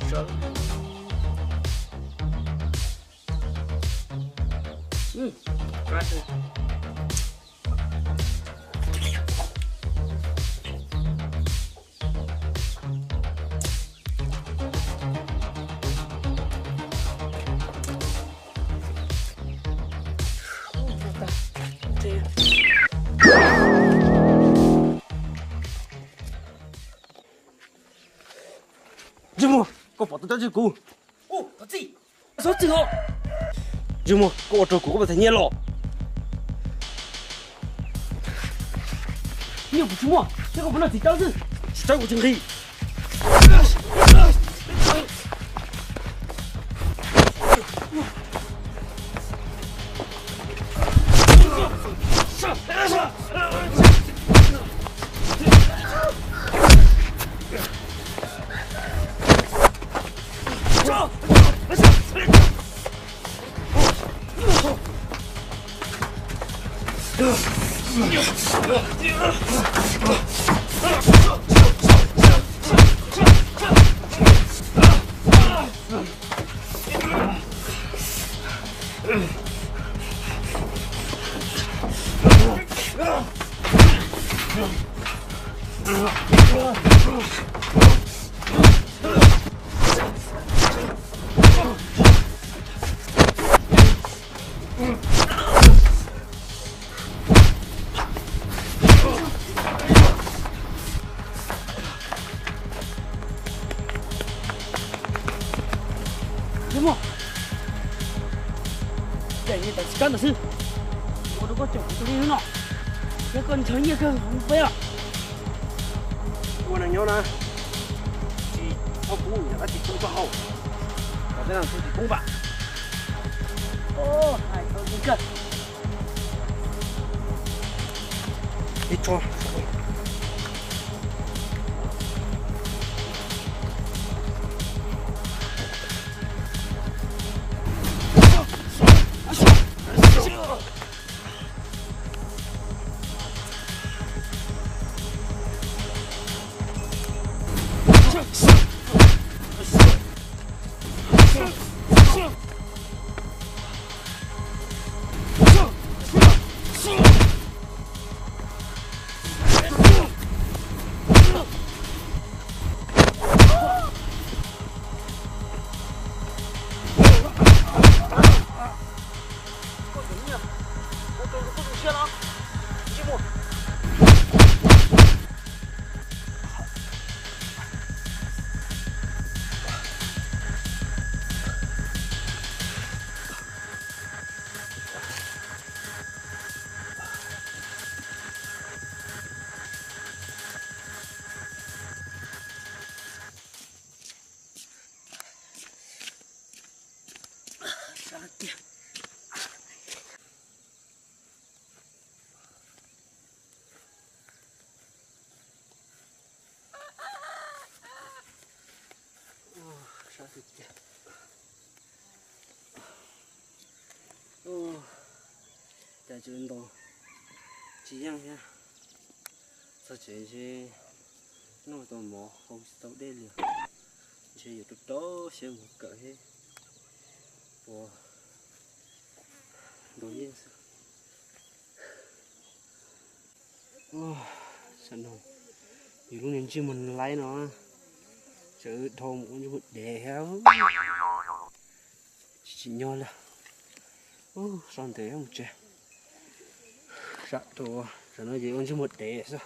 抓住。舅母，我跑到这去鼓。哦，我自己。说这个。舅母，我这鼓我才捏了。你又不出没，这个不能提刀子。这我真可以。舅母，这你得是干的事，我如果脚不灵了，这个你成一个红飞了。我能要呢？我鼓你那地工作好，我这样出去工吧。哦，还有一个，你坐。哦，在这运动，这样呀，这就是那么多毛，好少得了，这有多多些我搞些，我多认识。哦，真好，有lúc nên chỉ mình lấy nó, chứ thôi cũng như một đẻ héo, chỉ nhau là. Son thế không chứ, sợ đồ, sợ nó gì con chứ một đẻ sao?